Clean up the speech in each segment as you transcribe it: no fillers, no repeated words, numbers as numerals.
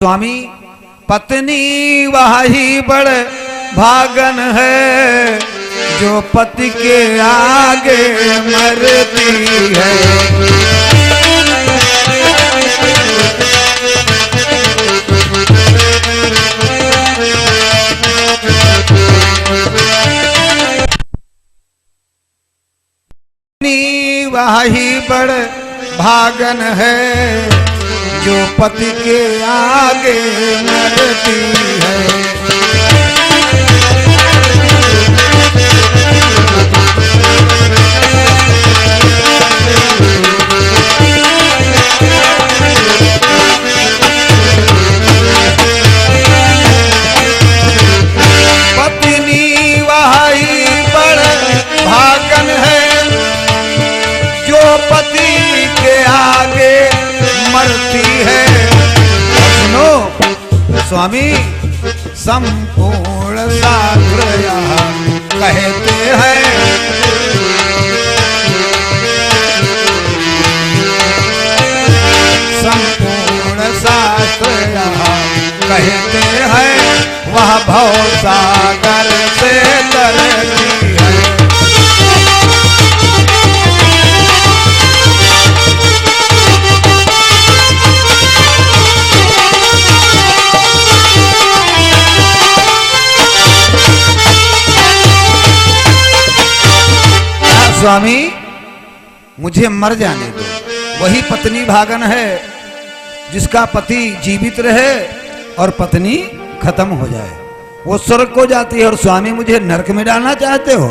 स्वामी पत्नी वही बड़ भागन है जो पति के आगे मरती है। पत्नी वही बड़ भागन है जो पति के आगे मरती है। पत्नी वही बड़ भागन है जो पति के आगे मरती है। सुनो स्वामी संपूर्ण शास्त्र कहते हैं संपूर्ण शास्त्र कहते हैं वह भव सागर से तरती है। स्वामी मुझे मर जाने दो, वही पत्नी भागन है जिसका पति जीवित रहे और पत्नी खत्म हो जाए, वो स्वर्ग को जाती है और स्वामी मुझे नरक में डालना चाहते हो।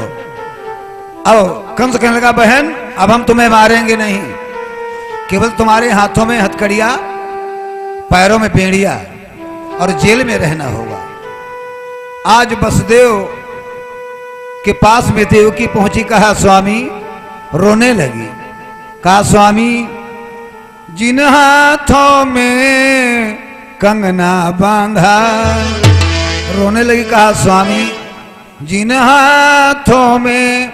अब कंस कहने लगा बहन अब हम तुम्हें मारेंगे नहीं, केवल तुम्हारे हाथों में हथकड़िया पैरों में बेड़िया और जेल में रहना होगा। आज वसुदेव के पास में देवकी पहुंची, कहा स्वामी, रोने लगी, कहा स्वामी जिन हाथों में कंगना बांधा, रोने लगी, कहा स्वामी जिन हाथों में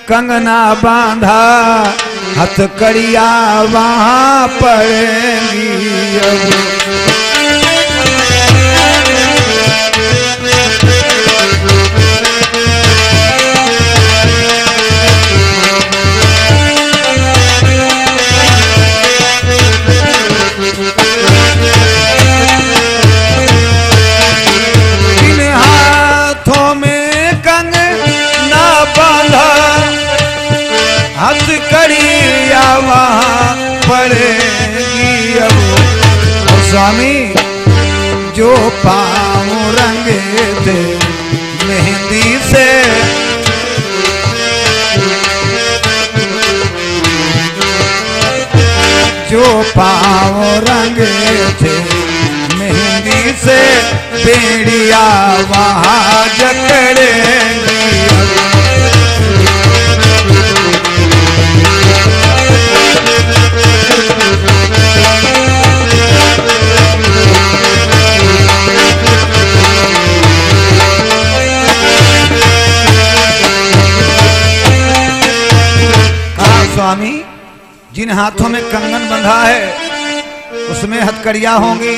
कंगना बांधा हथकड़िया वहां पड़ेंगी। हथकड़िया वहां पड़ेगी अब। स्वामी जो पाँव रंगे थे मेहंदी से, जो पाँव रंगे थे मेहंदी से बेड़िया वहां जकड़ेंगी। स्वामी जिन हाथों में कंगन बंधा है उसमें हथकड़ियां होंगी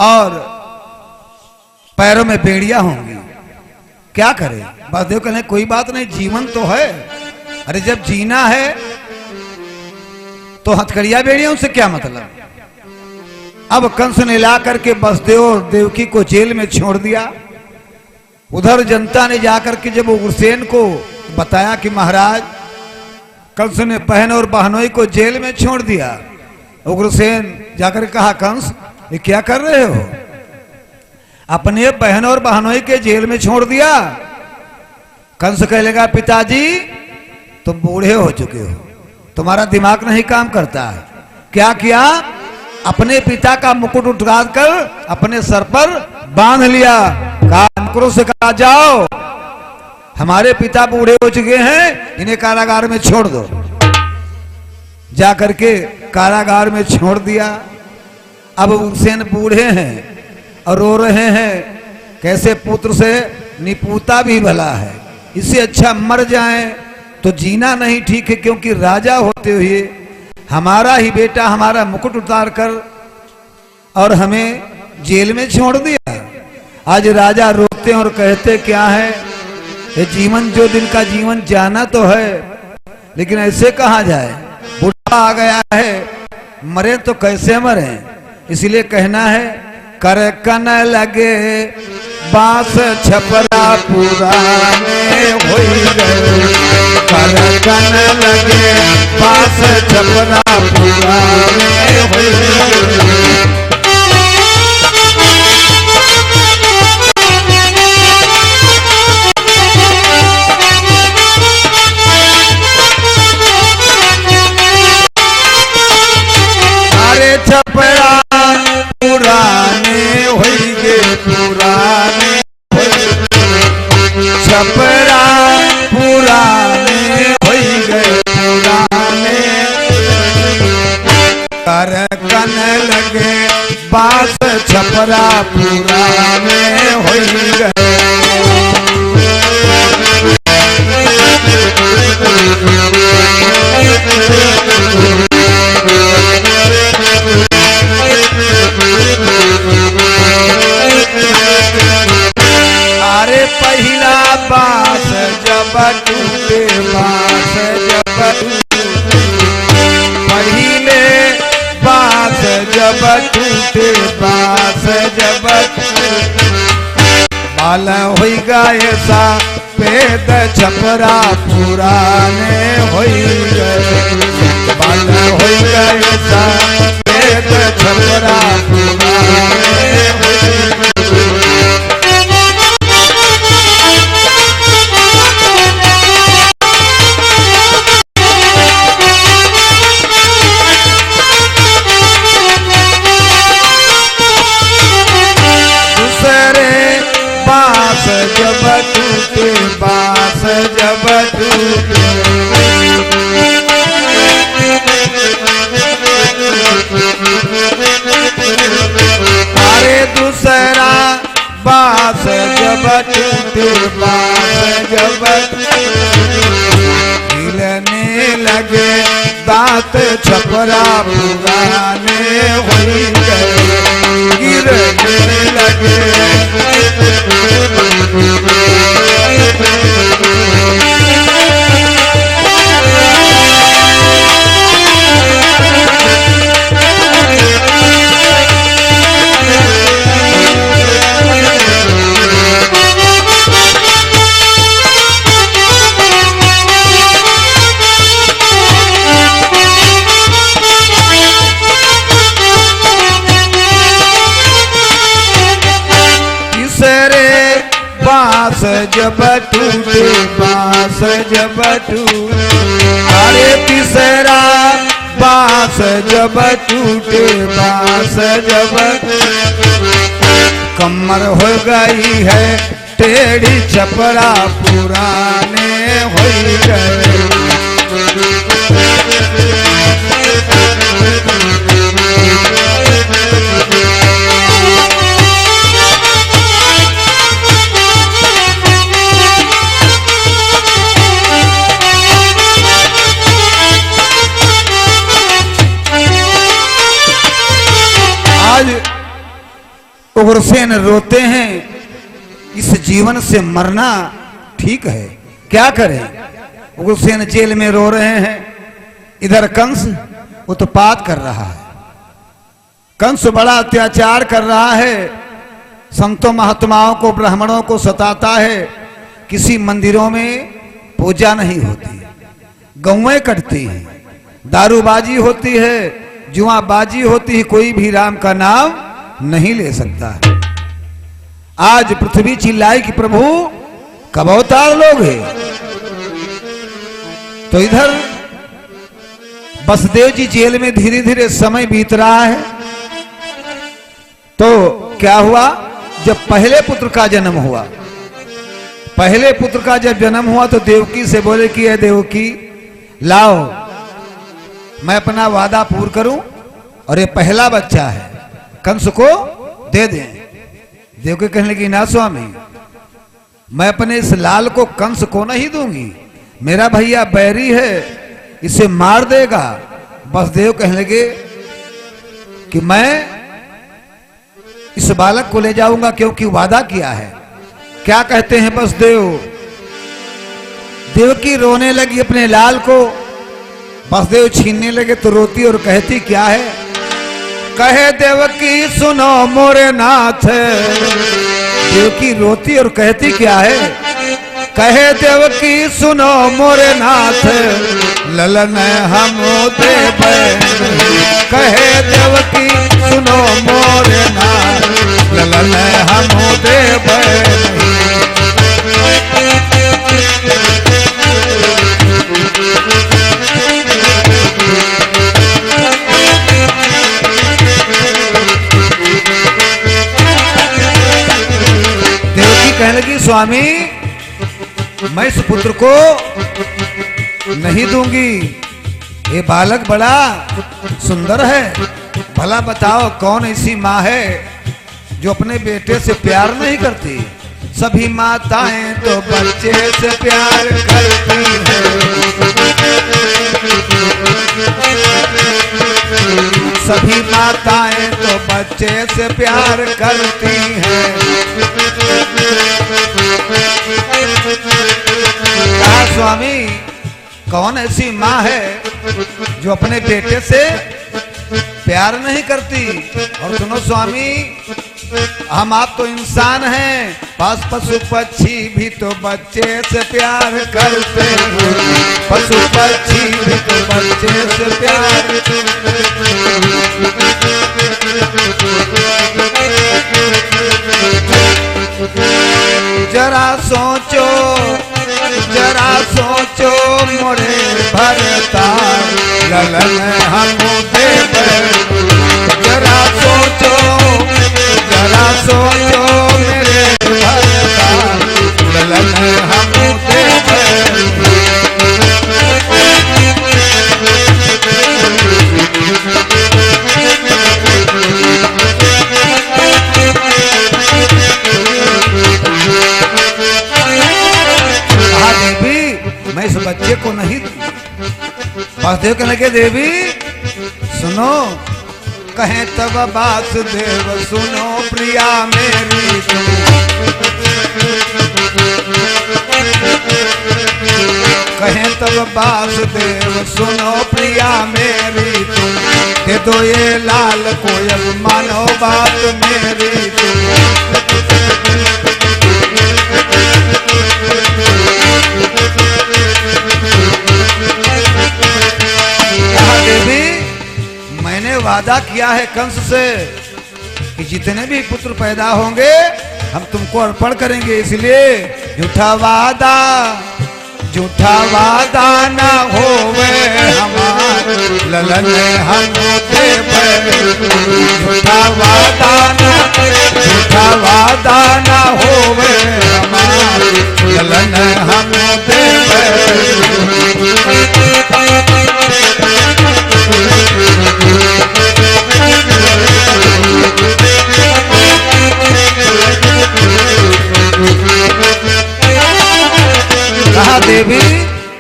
और पैरों में बेड़ियां होंगी, क्या करे। बसदेव कहने कोई बात नहीं, जीवन तो है, अरे जब जीना है तो हथकड़ियां बेड़ियां उनसे क्या मतलब। अब कंस ने ला करके बसदेव और देवकी को जेल में छोड़ दिया। उधर जनता ने जाकर के जब उग्रसेन को बताया कि महाराज कंस ने बहन और बहनोई को जेल में छोड़ दिया, उग्रसेन जाकर कहा कंस ये क्या कर रहे हो, अपने बहन और बहनोई के जेल में छोड़ दिया। कंस कह लगा पिताजी तुम बूढ़े हो चुके हो, तुम्हारा दिमाग नहीं काम करता है। क्या किया, अपने पिता का मुकुट उठा कर अपने सर पर बांध लिया, कहा से कहा जाओ हमारे पिता बूढ़े हो चुके हैं, इन्हें कारागार में छोड़ दो। जाकर के कारागार में छोड़ दिया। अब उग्रसेन बूढ़े हैं और रो रहे हैं, कैसे पुत्र से निपुता भी भला है, इससे अच्छा मर जाएं तो जीना नहीं ठीक है, क्योंकि राजा होते हुए हमारा ही बेटा हमारा मुकुट उतार कर और हमें जेल में छोड़ दिया। आज राजा रोते और कहते क्या है, ये जीवन जो दिन का जीवन जाना तो है, लेकिन ऐसे कहा जाए, बुढ़ा आ गया है, मरे तो कैसे मरे। इसलिए कहना है, कर कन लगे बांस छपरा पुराने होई गए, कर कन लगे बांस छपरा पुराने होई गए। छपरा पुराने होइगे पुराने, छपरा पुराने होइगे पुराने, कर कन लगे बांस छपरा पुराने होइगे। अरे पहला बांस जब टूटे, बांस जब पहले बांस जब टूटे, बांस जब बाल हो गए सा पेद छपरा पुराने हो गए, बाल हो गए सा पेद छपरा पुराने हो गए। जब टूटे बांस जब टूटे, अरे दूसरा बांस जब टूटे, बांस जब हिलने लगे दांत छपरा पुराने हो गए, गिरने लगे। बांस जब टूटे, बांस जब टूटे, अरे तीसरा बांस जब टूटे, बांस जब कमर हो गई है टेढ़ी छपरा पुराने हो गए। आज उग्रसेन रोते हैं, इस जीवन से मरना ठीक है, क्या करें। उग्रसेन जेल में रो रहे हैं, इधर कंस उत्पात कर रहा है, कंस बड़ा अत्याचार कर रहा है, संतों महात्माओं को ब्राह्मणों को सताता है। किसी मंदिरों में पूजा नहीं होती, गौएं कटती हैं, दारूबाजी होती है, जुआबाजी होती है, कोई भी राम का नाम नहीं ले सकता। आज पृथ्वी चिल्लाई कि प्रभु कब अवतार लोग हैं। तो इधर बसदेव जी जेल में धीरे धीरे समय बीत रहा है। तो क्या हुआ, जब पहले पुत्र का जन्म हुआ, पहले पुत्र का जब जन्म हुआ तो देवकी से बोले कि ये देवकी लाओ, मैं अपना वादा पूर्ण करूं और ये पहला बच्चा है, कंस को दे दें। देवकी कहने लगी ना स्वामी, मैं अपने इस लाल को कंस को नहीं दूंगी, मेरा भैया बैरी है, इसे मार देगा। बसदेव कहने लगे कि मैं इस बालक को ले जाऊंगा क्योंकि वादा किया है। क्या कहते हैं वसुदेव? देवकी रोने लगी अपने लाल को, वसुदेव छीनने लगे तो रोती और कहती क्या है? कहे देवकी सुनो मोरे नाथ। देवकी रोती और कहती क्या है? कहे देवकी सुनो मोरे नाथ, ललन हम देव। कहे देवकी सुनो मोरे नाथ, ललन हम देव। देवकी कहने लगी स्वामी मैं इस पुत्र को नहीं दूंगी, ये बालक बड़ा सुंदर है। भला बताओ कौन ऐसी माँ है जो अपने बेटे से प्यार नहीं करती? सभी माताएं तो बच्चे से प्यार करती हैं, सभी माताएं तो बच्चे से प्यार करती हैं। कहा स्वामी कौन ऐसी माँ है जो अपने बेटे से प्यार नहीं करती? और सुनो स्वामी हम आप तो इंसान हैं, पास पशु पक्षी भी तो बच्चे से प्यार करते हैं, पशु पक्षी भी तो बच्चे से प्यार। जरा सोचो मोरे भरता ललन हम देव। जरा सोचो मेरे भरता ललन हम देव। मैं इस बच्चे को नहीं। वासुदेव कहने लगे देवी सुनो, कहें तब वासुदेव सुनो प्रिया मेरी तुम। कहें तब वासुदेव सुनो प्रिया मेरी तुम। दे दो ये लाल को अब मानो बात मेरी तुम। मैंने वादा किया है कंस से कि जितने भी पुत्र पैदा होंगे हम तुमको अर्पण करेंगे, इसलिए झूठा वादा ना होवे हमार ललन हम देव। झूठा वादा ना होवे हमार ललन हम देव। कहा देवी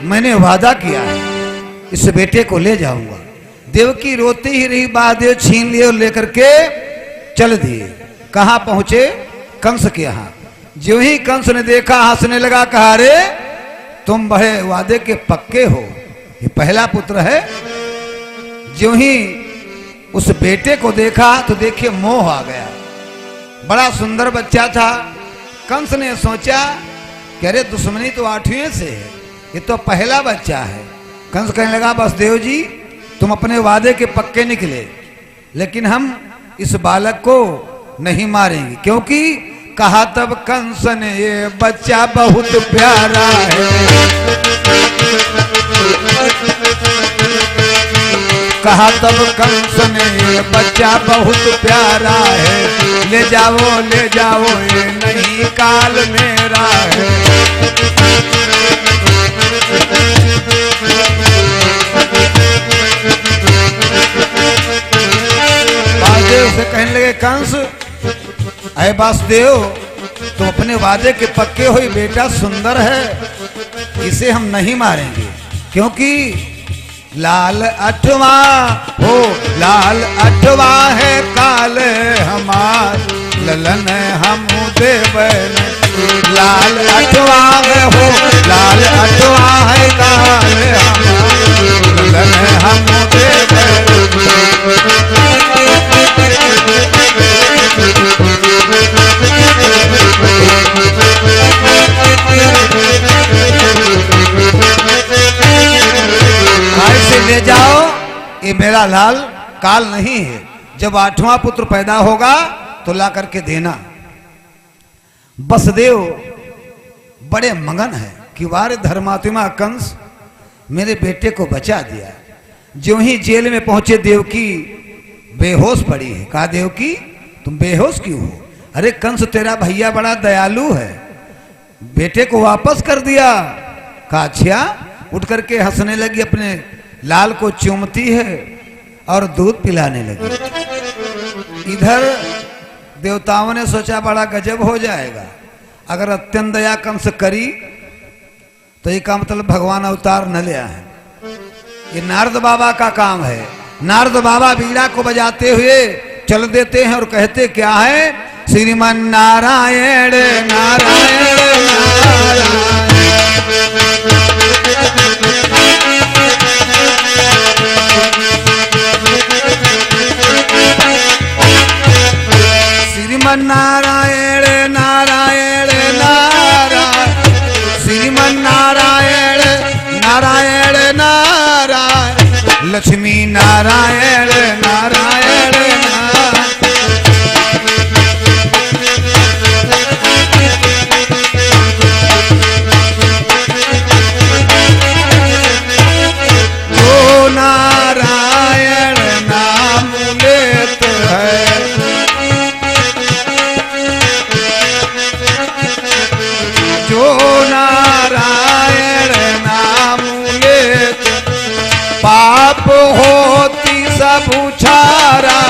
मैंने वादा किया है इस बेटे को ले जाऊंगा। देवकी रोती ही रही, महादेव छीन लिए और लेकर के चल दिए। कहां पहुंचे? कंस के यहां। जो ही कंस ने देखा हंसने लगा, कहा रे तुम बड़े वादे के पक्के हो, ये पहला पुत्र है। जो ही उस बेटे को देखा तो देखिए मोह आ गया, बड़ा सुंदर बच्चा था। कंस ने सोचा कि अरे दुश्मनी तो 8वीं से है, ये तो पहला बच्चा है। कंस कहने लगा वसुदेव जी तुम अपने वादे के पक्के निकले, लेकिन हम इस बालक को नहीं मारेंगे, क्योंकि कहा तब कंस ने ये बच्चा बहुत प्यारा है। कहा तब कंस ने ये बच्चा बहुत प्यारा है। ले जाओ ये नहीं काल मेरा है। वासुदेव से कहने लगे कंस अरे वासुदेव तुम अपने वादे के पक्के हो, बेटा सुंदर है, इसे हम नहीं मारेंगे, क्योंकि लाल 8वां है काल हमार ललन हम देव लाल अटवा हो, लाल अटवा है काल ललन हम देव। ऐसे ले जाओ, ये मेरा लाल काल नहीं है। जब 8वां पुत्र पैदा होगा तो ला करके देना। बसदेव बड़े मगन है कि वारे धर्मात्मा कंस मेरे बेटे को बचा दिया। जो ही जेल में पहुंचे देवकी बेहोश पड़ी है। कहा देवकी तुम बेहोश क्यों हो? अरे कंस तेरा भैया बड़ा दयालु है, बेटे को वापस कर दिया। कहा अच्छा। उठ करके हंसने लगी, अपने लाल को चूमती है और दूध पिलाने लगी। इधर देवताओं ने सोचा बड़ा गजब हो जाएगा, अगर अत्यंत दया कंस करी तो ये का मतलब भगवान अवतार न ले आए। ये नारद बाबा का काम है। नारद बाबा बीड़ा को बजाते हुए चल देते हैं और कहते क्या है, श्रीमन नारायण नारायण नारायण। श्रीमन नारायण नारायण नारायण, श्रीमन नारायण नारायण नारायण, लक्ष्मी नारायण नारायण नारायण। जो नारायण नाम लेत है, जो नारायण नाम लेत पाप होती सब उछारा।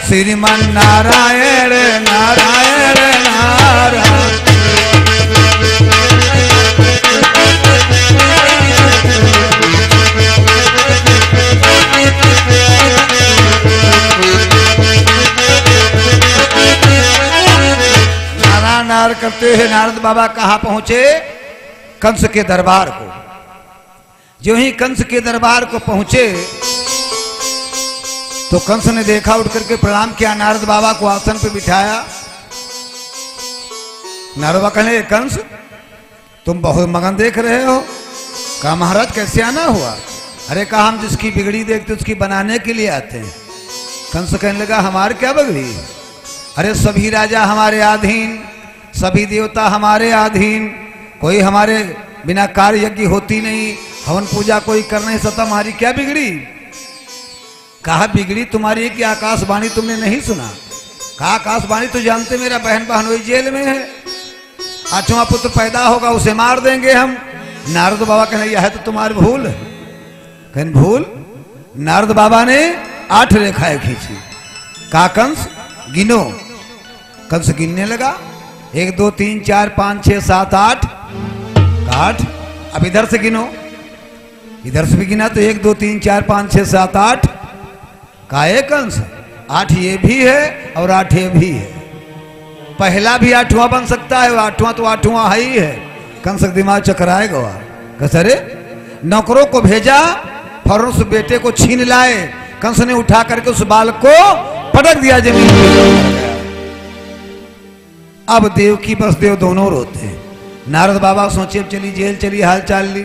श्रीमन नारायण नारायण नारायण। नारायण करते हैं नारद बाबा कहाँ पहुंचे? कंस के दरबार को। जो ही कंस के दरबार को पहुंचे तो कंस ने देखा, उठ करके प्रणाम किया, नारद बाबा को आसन पे बिठाया। नारद बाबा कहने कंस तुम बहुत मगन देख रहे हो। कहा महाराज कैसे आना हुआ? अरे कहा हम जिसकी बिगड़ी देखते उसकी बनाने के लिए आते हैं। कंस कहने लगा हमारे क्या बिगड़ी? अरे सभी राजा हमारे अधीन, सभी देवता हमारे अधीन, कोई हमारे बिना कार्य यज्ञ होती नहीं, हवन पूजा कोई कर नहीं सकता, हमारी क्या बिगड़ी? कहा बिगड़ी तुम्हारी कि आकाशवाणी तुमने नहीं सुना? कहा आकाशवाणी तो जानते मेरा बहन बहनोई जेल में है, 8वां पुत्र पैदा होगा उसे मार देंगे हम। नारद बाबा कहने यह है तो तुम्हारी भूल है। कहने भूल? नारद बाबा ने 8 रेखाएं खींची। कहा कंस गिनो। कंस गिनने लगा, 1 2 3 4 5 6 7 8। 8। अब इधर से गिनो। इधर से भी गिना तो 1 2 3 4 5 6 7 8। कहा कंस 8 ये भी है और 8 ये भी है, पहला भी 8वां बन सकता है, 8वां तो 8वां है ही है। कंस का दिमाग चकराएगा। कस अरे नौकरों को भेजा, फौरन उस बेटे को छीन लाए। कंस ने उठा करके उस बालक को पटक दिया जमीन पर। अब देवकी बसदेव दोनों रोते हैं। नारद बाबा सोचे अब चली जेल चली, हाल चाल ली।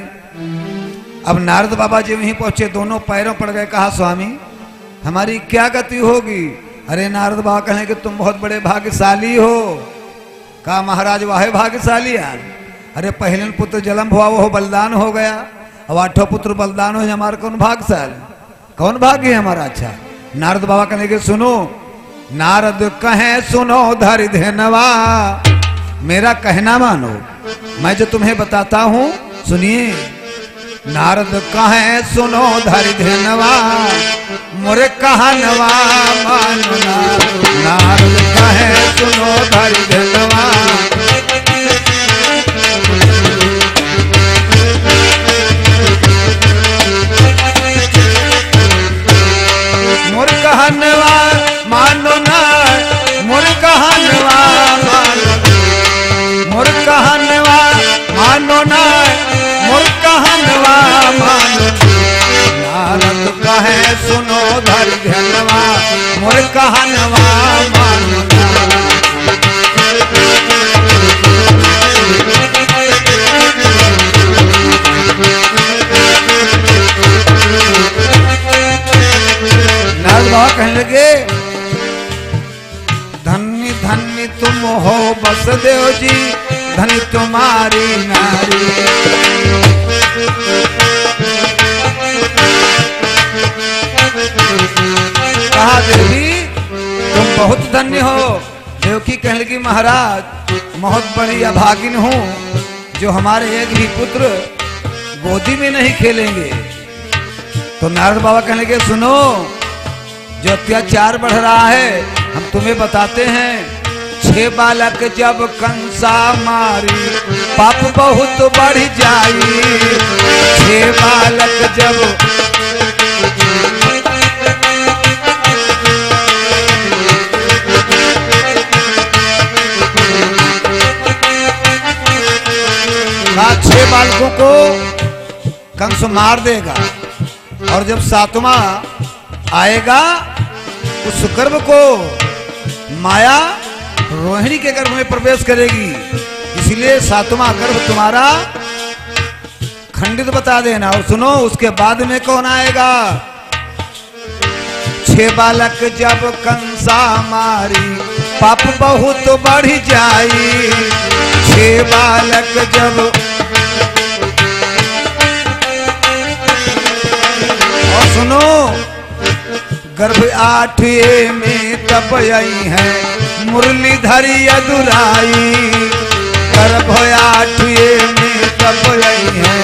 अब नारद बाबा जब वहीं पहुंचे दोनों पैरों पड़ गए। कहा स्वामी हमारी क्या गति होगी? अरे नारद बाबा कहें कि तुम बहुत बड़े भाग्यशाली हो। कहा महाराज वाहे भाग्यशाली यार। अरे पहले पुत्र जन्म हुआ वो बलिदान हो गया, अब 8वां पुत्र बलिदान हो, हमारा कौन भाग्यशाली, कौन भाग्य है हमारा? अच्छा नारद बाबा कहने के सुनो, नारद कहे सुनो धरि धनवा, मेरा कहना मानो, मैं जो तुम्हें बताता हूं सुनिए। नारद कहे सुनो धरि धनवा, मोरे कहनवा मानो ना। नारद कहे सुनो धरि धनवा, मोर कहनवा मानो ना, मोर कहनवा कहनवा मानो ना। नारद बाबा कहने लगे धन्य धन्य तुम हो वसुदेव जी, धन्य तुम्हारी नारी। कहा देवी तुम बहुत धन्य हो। देवकी कहने लगी महाराज बहुत बड़ी अभागिन हूँ जो हमारे एक ही पुत्र गोदी में नहीं खेलेंगे। तो नारद बाबा कहने लगे सुनो, जो अत्याचार बढ़ रहा है हम तुम्हें बताते हैं। 6 बालक जब कंसा मारी, पाप बहुत बढ़ जाई। 6 बालक जब कहा 6 बालकों को कंस मार देगा और जब 7वां आएगा उस गर्भ को माया रोहिणी के गर्भ में प्रवेश करेगी। इसलिए 7वां गर्भ तुम्हारा खंडित बता देना। और सुनो उसके बाद में कौन आएगा। 6 बालक जब कंसा मारी, पाप बहुत बढ़ जाई। 6 बालक जब और सुनो गर्भ 8वें में तब आई है मुरलीधरी अदुराई। गर्भ 8वें में तब आई है।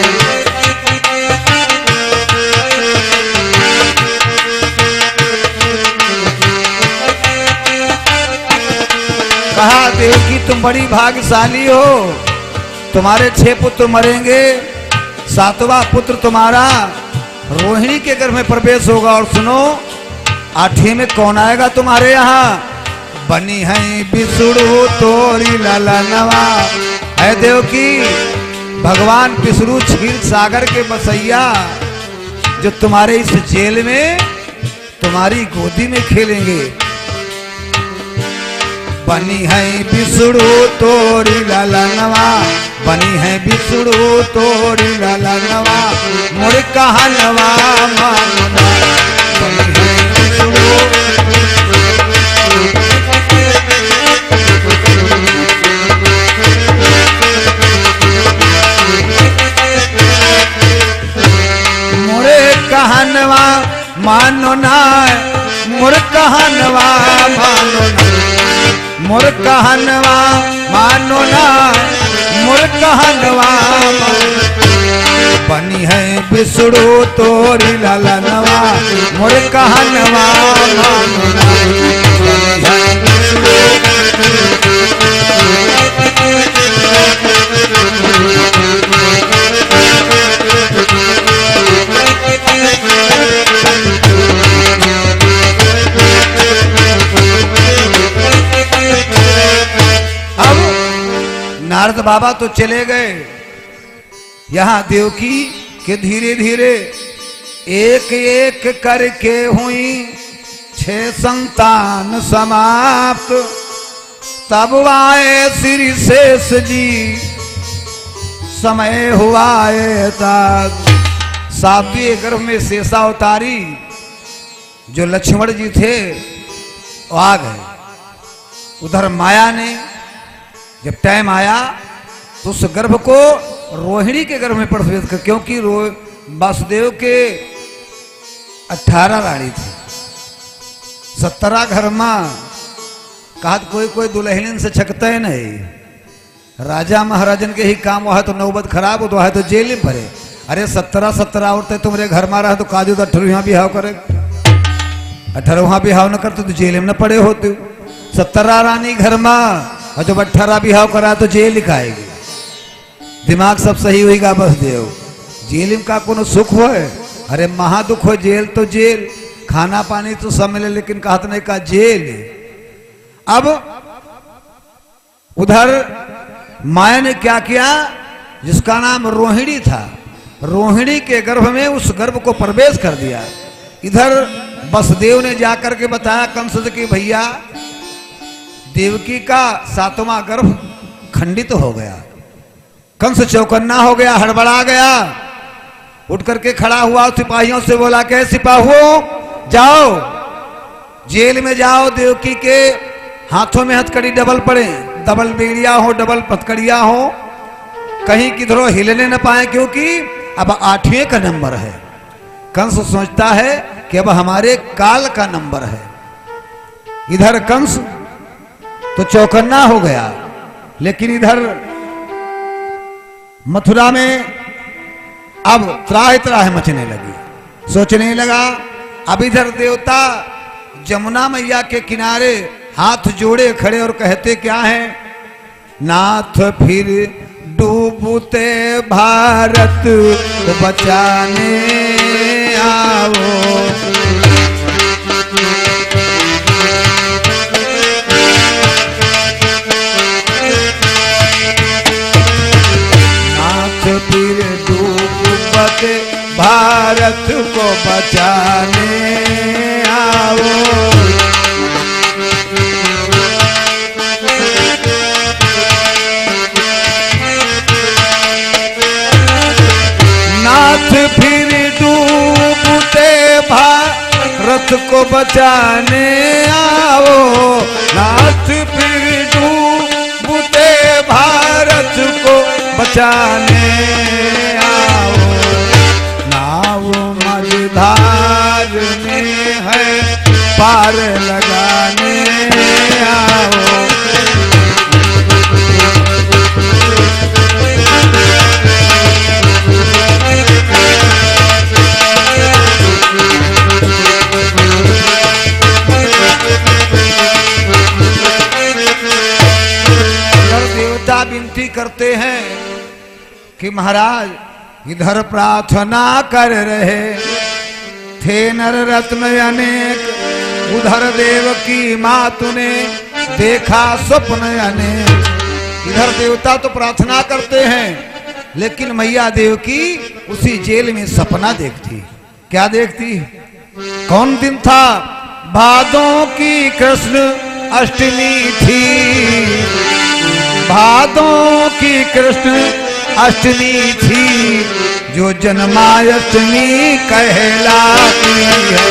कहा देवकी तुम बड़ी भाग्यशाली हो, तुम्हारे 6 पुत्र मरेंगे, 7वां पुत्र तुम्हारा रोहिणी के गर्भ में प्रवेश होगा। और सुनो 8वें में कौन आएगा तुम्हारे यहाँ। बनी है विष्णु तोरी ललनवा। है देवकी भगवान विष्णु क्षीर सागर के बसैया जो तुम्हारे इस जेल में तुम्हारी गोदी में खेलेंगे। बनी है विष्णु तोरी ललनवा, बनी है विष्णु तोरी ललनवा। मोर कहनवा मानो ना। बनी है विष्णु मोरे कहनवा मानो ना। मोर कहनवा मानो ना। मोर कहनवा मानो ना। मोर कहनवा बनी है विष्णु तोरी ललनवा। मोर कहनवा मानो ना। अब नारद बाबा तो चले गए। यहाँ देवकी के धीरे धीरे एक एक करके हुई 6 संतान समाप्त। तब आए श्री शेष जी समय हुआ तक। 7वें गर्भ में शेषावतारी जो लक्ष्मण जी थे वो आ गए। उधर माया ने जब टाइम आया तो उस गर्भ को रोहिणी के गर्भ में प्रवेश कर, क्योंकि वासुदेव के 18 रानी थी। 17 घर में कहा कोई कोई दुल्हन से छकता है नहीं। राजा महाराजन के ही काम हुआ है तो नौबत खराब हो तो है तो जेल में भरे। अरे 17 औरतें तुम्हारे घर में रहे तो काजू 18वां बिहाव करे। 18वां बिहाव न करते तो जेल में न पड़े होते। 17 रानी घर में और जब 18 बिहाव करा तो जेल लिखाएगी। दिमाग सब सही होगा बस देव। जेल का कोनो सुख हो। अरे महादुख हो जेल तो जेल, खाना पानी तो सब मिले लेकिन कहत नहीं का जेल। अब उधर माया ने क्या किया, जिसका नाम रोहिणी था, रोहिणी के गर्भ में उस गर्भ को प्रवेश कर दिया। इधर वसुदेव ने जाकर के बताया कंस से कि भैया देवकी का 7वां गर्भ खंडित हो गया। कंस चौकन्ना हो गया, हड़बड़ा गया, उठ करके खड़ा हुआ, सिपाहियों से बोला कि सिपाहियों जाओ जेल में जाओ, देवकी के हाथों में हथकड़ी डबल पड़े, डबल बेड़िया हो, डबल पथकड़िया हो, कहीं किधरों हिलने न पाए, क्योंकि अब 8वें का नंबर है। कंस सोचता है कि अब हमारे काल का नंबर है। इधर कंस तो चौकन्ना हो गया, लेकिन इधर मथुरा में अब त्राह त्राह मचने लगी। सोचने लगा अब इधर देवता जमुना मैया के किनारे हाथ जोड़े खड़े और कहते क्या हैं, नाथ फिर डूबते भारत को बचाने आओ, नाथ फिर डूबते भारत को बचाने आओ। नाथ फिर डूबते भारत को बचाने आओ, नाथ फिर डूबते भारत को बचाने आओ, नाव मझधार में है पार लगाने आओ। विनती करते हैं कि महाराज इधर प्रार्थना कर रहे थे नर रत्न अनेक, उधर देव की माँ तूने देखा स्वप्न अनेक। इधर देवता तो प्रार्थना करते हैं, लेकिन मैया देव की उसी जेल में सपना देखती। क्या देखती? कौन दिन था? भादों की कृष्ण अष्टमी थी, भादों की कृष्ण अष्टमी थी, जो जन्माष्टमी कहलाती है।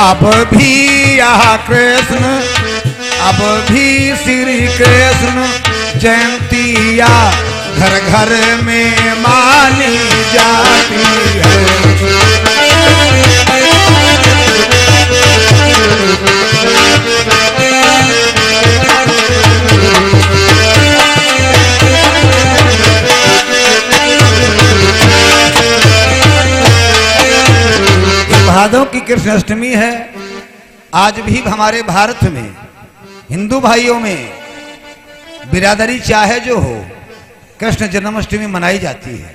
अब भी यहाँ कृष्ण, अब भी श्री कृष्ण जयंतिया घर घर में मानी जाती है। भादों की कृष्ण अष्टमी है। आज भी हमारे भारत में हिंदू भाइयों में बिरादरी चाहे जो हो, कृष्ण जन्माष्टमी मनाई जाती है।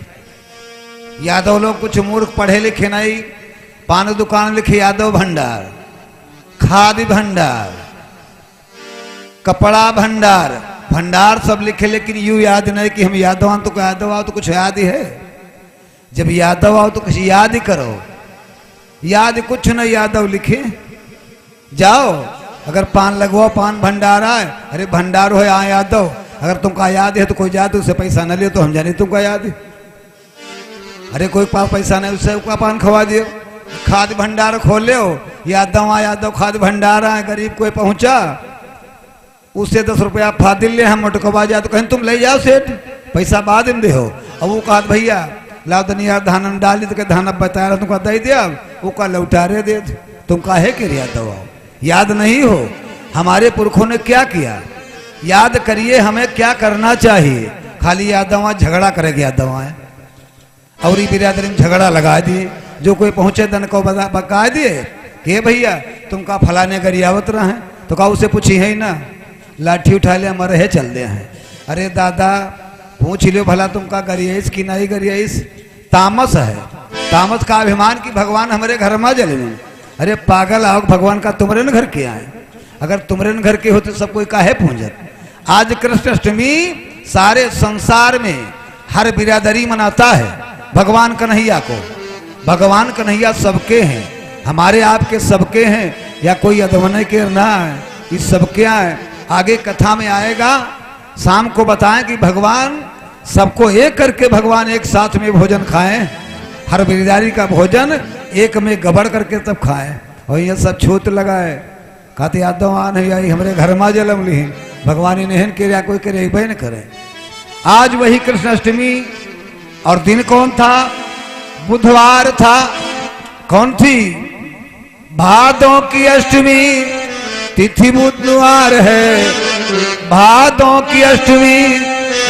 यादव लोग कुछ मूर्ख पढ़े लिखे नहीं, पान दुकान लिखे यादव भंडार, खादी भंडार, कपड़ा भंडार, भंडार सब लिखे, लेकिन यूं याद नहीं कि हम यादव आओ तो यादव आओ तो कुछ याद ही है। जब यादव आओ तो कुछ याद ही करो, याद कुछ न यादव लिखे। जाओ अगर पान लगवाओ, पान भंडारा है, अरे भंडारो है यहाँ यादव, अगर तुमका याद है तो कोई जाते उससे पैसा न लियो तो हम जाने तुमका याद है। अरे कोई पास पैसा नहीं उससे उसका पान खवा दियो। खाद भंडार खोले हो, यादव यादव खाद भंडारा है, गरीब कोई पहुंचा उससे 10 रुपया फादिल ले हम मोटकवा जाए तो कहीं तुम ले जाओ सेठ, पैसा बाद में दे हो। अब वो कहा भैया लाओ दनिया धान डाली तो धान अब बताया रहा तुमका दे दिया, वो का लौटारे दे तुम काहे के यादव आओ। याद नहीं हो हमारे पुरखों ने क्या किया, याद करिए हमें क्या करना चाहिए। खाली यादव झगड़ा करेगा, यादव और बिरादरी में झगड़ा लगा दिए, जो कोई पहुंचे दन को बका दिए कि भैया तुमका फलाने गरियावत रहे हैं, तो का उसे पूछी है ही ना, लाठी उठा ले मरे है चल दे हैं। अरे दादा पूछ लियो भला तुमका गरियाईस कि नहीं गरियाईस, तामस है। तामस का अभिमान की भगवान हमारे घर में जले में। अरे पागल आओ, भगवान का तुमरे न घर के आए, अगर तुमरे न घर के होते सब कोई काहे पूंजत। आज कृष्ण अष्टमी सारे संसार में हर बिरादरी मनाता है भगवान कन्हैया को। भगवान कन्हैया सबके हैं, हमारे आपके सबके हैं, या कोई अधवने के ना है, ये सबके हैं। आगे कथा में आएगा, शाम को बताएं कि भगवान सबको एक करके भगवान एक साथ में भोजन खाएं, हर बिरादरी का भोजन एक में गबड़ करके तब खाएं। और ये सब छूत लगाए कहते यादवान है आई हमारे घर में जलम ली भगवान इन्हें के या कोई करे न करे। आज वही कृष्ण अष्टमी, और दिन कौन था? बुधवार था। कौन थी? भादों की अष्टमी, तिथि बुधवार है। भादों की अष्टमी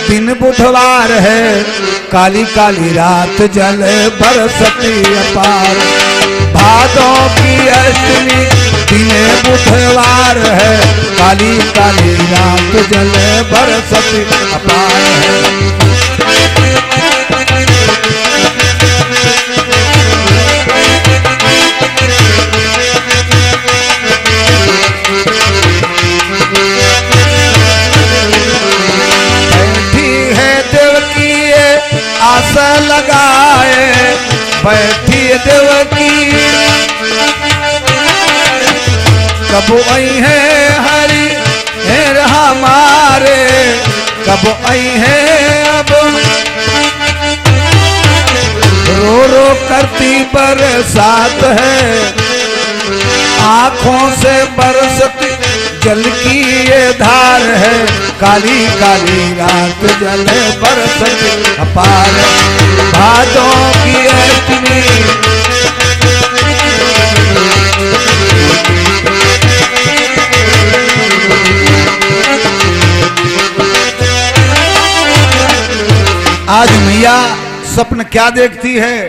दिन बुधवार है, काली काली रात जल बरसती अपार। भादों की अष्टमी दिन बुधवार है, काली काली रात जल बरसती अपार है। आस लगाए बैठी देवकी, कब आई है हरि हेर हमारे, कब आई है अब रो रो करती बरसात है। आंखों से बरसती जल की ये धार है, काली काली रात जल बरसती अपार। भादों की अष्टमी आज मैया स्वप्न क्या देखती है?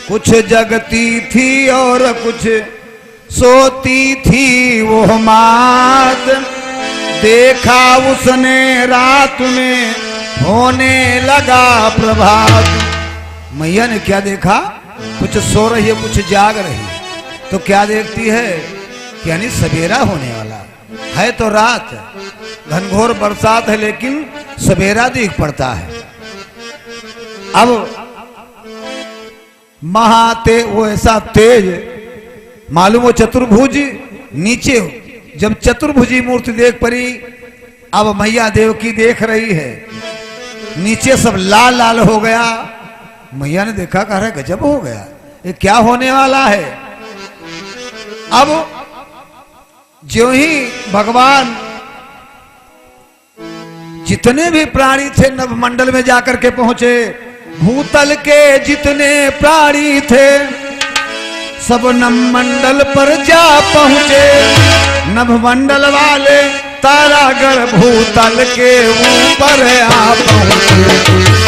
कुछ जगती थी और कुछ सोती थी वो मात, देखा उसने रात में होने लगा प्रभात। मैया ने क्या देखा? कुछ सो रही है, कुछ जाग रही है। तो क्या देखती है? यानी सवेरा होने वाला है। तो रात घनघोर बरसात है, लेकिन सवेरा दिख पड़ता है। अब वो ऐसा तेज मालूम हो चतुर्भुज नीचे, जब चतुर्भुजी मूर्ति देख पड़ी, अब मैया देवकी देख रही है, नीचे सब लाल लाल हो गया। मैया ने देखा, कह रहा गजब हो गया, ये क्या होने वाला है। अब जो ही भगवान जितने भी प्राणी थे नभमंडल में जाकर के पहुंचे, भूतल के जितने प्राणी थे सब नभमंडल पर जा पहुंचे। नभमंडल वाले तारागढ़ भूतल के ऊपर आ पहुंचे।